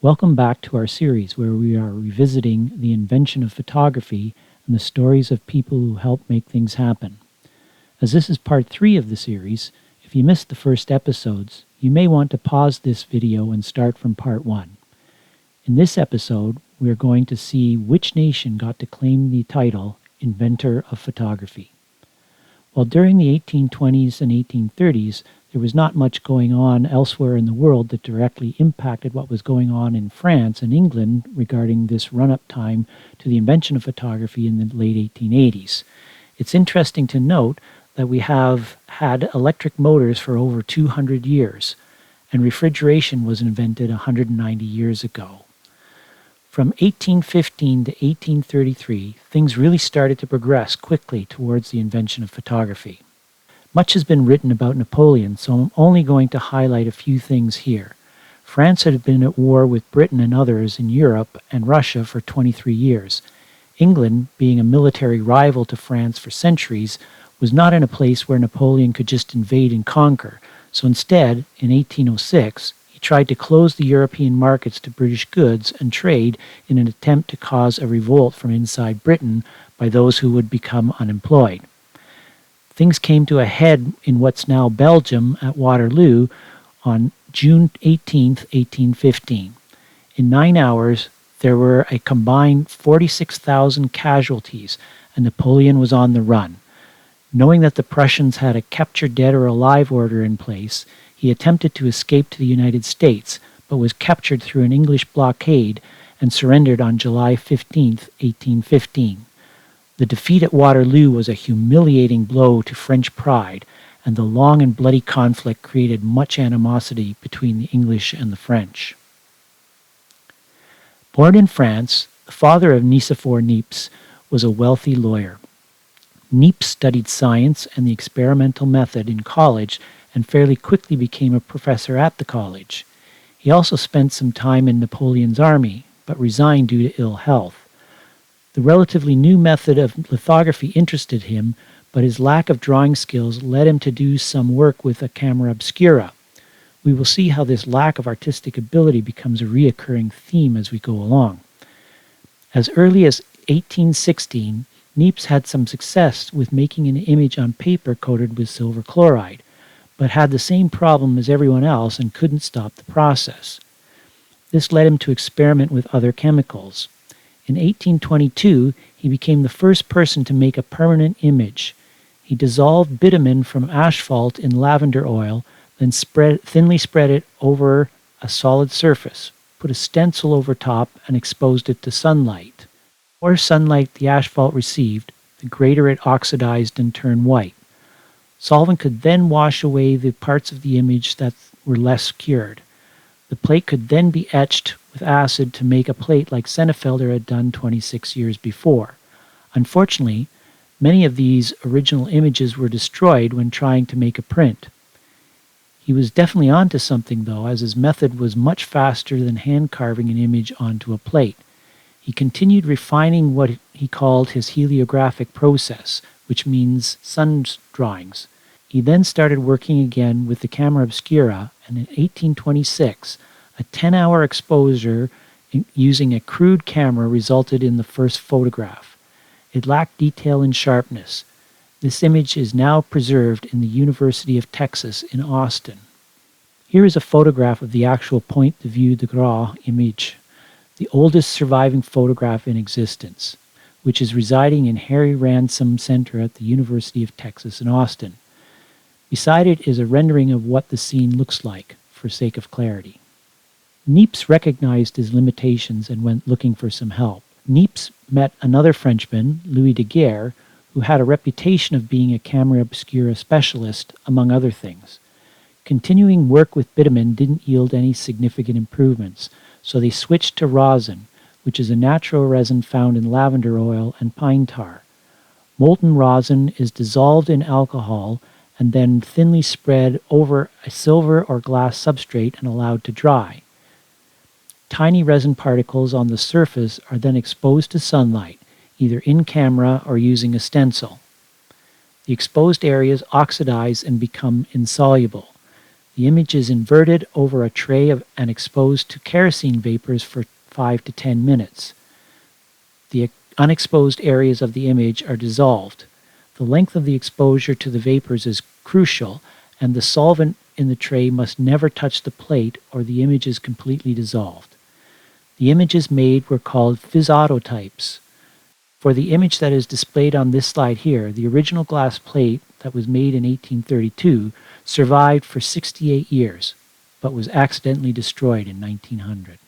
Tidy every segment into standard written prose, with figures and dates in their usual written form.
Welcome back to our series where we are revisiting the invention of photography and the stories of people who helped make things happen. As this is part 3 of the series, if you missed the first episodes, you may want to pause this video and start from part 1. In this episode, we are going to see which nation got to claim the title Inventor of Photography. While during the 1820s and 1830s, there was not much going on elsewhere in the world that directly impacted what was going on in France and England regarding this run-up time to the invention of photography in the late 1880s. It's interesting to note that we have had electric motors for over 200 years, and refrigeration was invented 190 years ago. From 1815 to 1833, things really started to progress quickly towards the invention of photography. Much has been written about Napoleon, so I'm only going to highlight a few things here. France had been at war with Britain and others in Europe and Russia for 23 years. England, being a military rival to France for centuries, was not in a place where Napoleon could just invade and conquer, so instead, in 1806, he tried to close the European markets to British goods and trade in an attempt to cause a revolt from inside Britain by those who would become unemployed. Things came to a head in what's now Belgium at Waterloo on June 18, 1815. In 9 hours, there were a combined 46,000 casualties, and Napoleon was on the run. Knowing that the Prussians had a capture dead or alive order in place, he attempted to escape to the United States, but was captured through an English blockade and surrendered on July 15, 1815. The defeat at Waterloo was a humiliating blow to French pride, and the long and bloody conflict created much animosity between the English and the French. Born in France, the father of Nicephore Niepce was a wealthy lawyer. Niepce studied science and the experimental method in college and fairly quickly became a professor at the college. He also spent some time in Napoleon's army, but resigned due to ill health. The relatively new method of lithography interested him, but his lack of drawing skills led him to do some work with a camera obscura. We will see how this lack of artistic ability becomes a recurring theme as we go along. As early as 1816, Niepce had some success with making an image on paper coated with silver chloride, but had the same problem as everyone else and couldn't stop the process. This led him to experiment with other chemicals. In 1822, he became the first person to make a permanent image. He dissolved bitumen from asphalt in lavender oil, then thinly spread it over a solid surface, put a stencil over top, and exposed it to sunlight. The more sunlight the asphalt received, the greater it oxidized and turned white. Solvent could then wash away the parts of the image that were less cured. The plate could then be etched with acid to make a plate like Senefelder had done 26 years before. Unfortunately, many of these original images were destroyed when trying to make a print. He was definitely onto something though, as his method was much faster than hand carving an image onto a plate. He continued refining what he called his heliographic process, which means sun drawings. He then started working again with the camera obscura, and in 1826, a 10-hour exposure using a crude camera resulted in the first photograph. It lacked detail and sharpness. This image is now preserved in the University of Texas in Austin. Here is a photograph of the actual point de vue de gras image, the oldest surviving photograph in existence, which is residing in Harry Ransom Center at the University of Texas in Austin. Beside it is a rendering of what the scene looks like, for sake of clarity. Niepce recognized his limitations and went looking for some help. Niepce met another Frenchman, Louis Daguerre, who had a reputation of being a camera obscura specialist, among other things. Continuing work with bitumen didn't yield any significant improvements, so they switched to rosin, which is a natural resin found in lavender oil and pine tar. Molten rosin is dissolved in alcohol and then thinly spread over a silver or glass substrate and allowed to dry. Tiny resin particles on the surface are then exposed to sunlight, either in camera or using a stencil. The exposed areas oxidize and become insoluble. The image is inverted over a tray and exposed to kerosene vapors for 5 to 10 minutes. The unexposed areas of the image are dissolved. The length of the exposure to the vapors is crucial, and the solvent in the tray must never touch the plate or the image is completely dissolved. The images made were called physotypes. For the image that is displayed on this slide here, the original glass plate that was made in 1832 survived for 68 years, but was accidentally destroyed in 1900.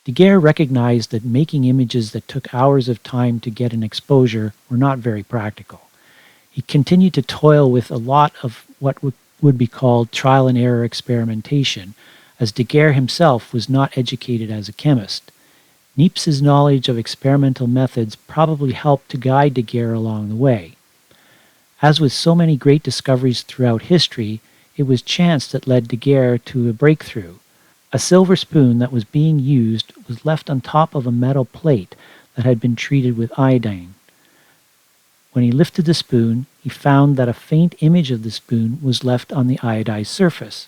Daguerre recognized that making images that took hours of time to get an exposure were not very practical. He continued to toil with a lot of what would be called trial and error experimentation, as Daguerre himself was not educated as a chemist. Niepce's knowledge of experimental methods probably helped to guide Daguerre along the way. As with so many great discoveries throughout history, it was chance that led Daguerre to a breakthrough. A silver spoon that was being used was left on top of a metal plate that had been treated with iodine. When he lifted the spoon, he found that a faint image of the spoon was left on the iodized surface.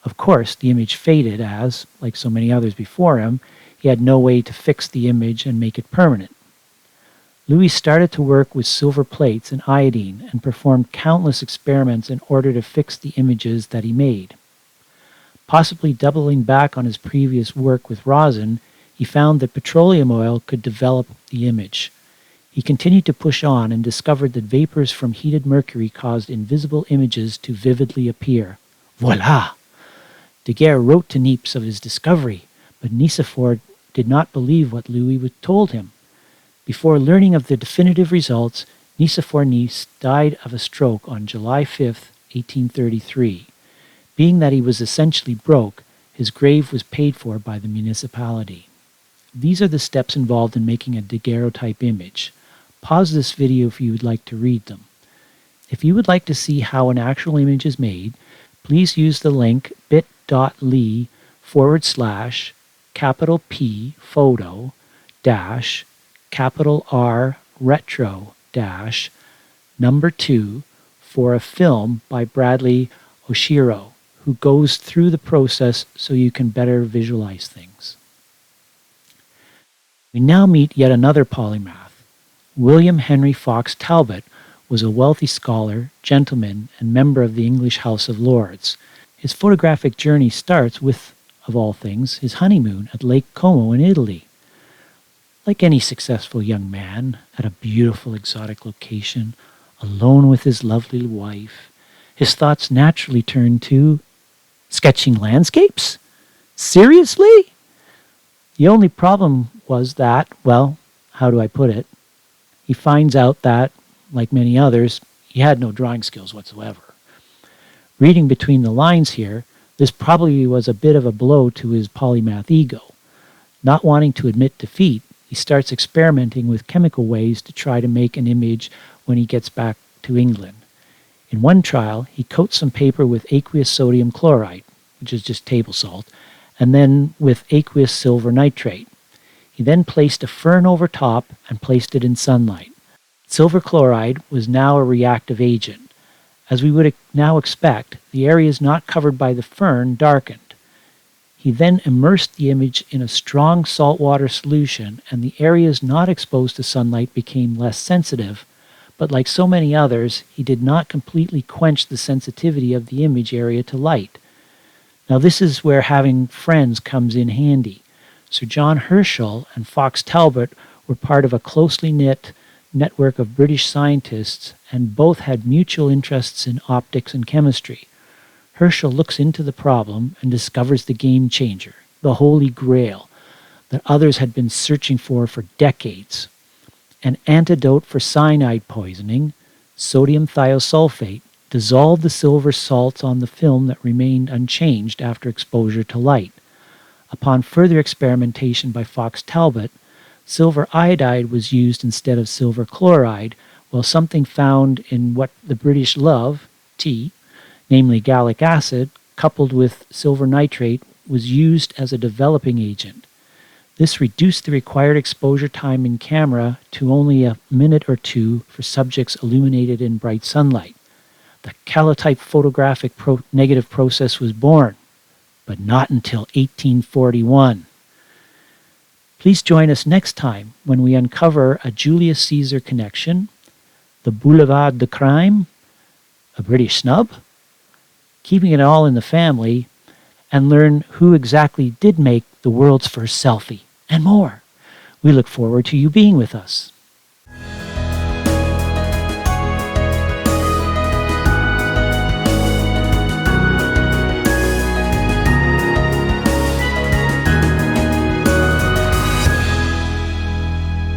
Of course, the image faded as, like so many others before him, he had no way to fix the image and make it permanent. Louis started to work with silver plates and iodine and performed countless experiments in order to fix the images that he made. Possibly doubling back on his previous work with rosin, he found that petroleum oil could develop the image. He continued to push on and discovered that vapors from heated mercury caused invisible images to vividly appear. Voila! Daguerre wrote to Niepce of his discovery, but Nicephore did not believe what Louis told him. Before learning of the definitive results, Nicephore Niepce died of a stroke on July 5, 1833. Being that he was essentially broke, his grave was paid for by the municipality. These are the steps involved in making a daguerreotype image. Pause this video if you would like to read them. If you would like to see how an actual image is made, please use the link bit.ly/P photo R retro number 2 for a film by Bradley Oshiro, who goes through the process so you can better visualize things. We now meet yet another polymath. William Henry Fox Talbot was a wealthy scholar, gentleman, and member of the English House of Lords. His photographic journey starts with, of all things, his honeymoon at Lake Como in Italy. Like any successful young man, at a beautiful exotic location, alone with his lovely wife, his thoughts naturally turned to sketching landscapes? Seriously? The only problem was that, well, how do I put it? He finds out that, like many others, he had no drawing skills whatsoever. Reading between the lines here, this probably was a bit of a blow to his polymath ego. Not wanting to admit defeat, he starts experimenting with chemical ways to try to make an image when he gets back to England. In one trial, he coats some paper with aqueous sodium chloride, which is just table salt, and then with aqueous silver nitrate. He then placed a fern over top and placed it in sunlight. Silver chloride was now a reactive agent. As we would now expect, the areas not covered by the fern darkened. He then immersed the image in a strong saltwater solution, and the areas not exposed to sunlight became less sensitive, but like so many others, he did not completely quench the sensitivity of the image area to light. Now this is where having friends comes in handy. Sir John Herschel and Fox Talbot were part of a closely knit network of British scientists, and both had mutual interests in optics and chemistry. Herschel looks into the problem and discovers the game changer, the Holy Grail, that others had been searching for decades. An antidote for cyanide poisoning, sodium thiosulfate, dissolved the silver salts on the film that remained unchanged after exposure to light. Upon further experimentation by Fox Talbot, silver iodide was used instead of silver chloride, while something found in what the British love, tea, namely gallic acid, coupled with silver nitrate, was used as a developing agent. This reduced the required exposure time in camera to only a minute or two for subjects illuminated in bright sunlight. The calotype photographic negative process was born, but not until 1841. Please join us next time when we uncover a Julius Caesar connection, the Boulevard de Crime, a British snub, keeping it all in the family, and learn who exactly did make the world's first selfie, and more. We look forward to you being with us.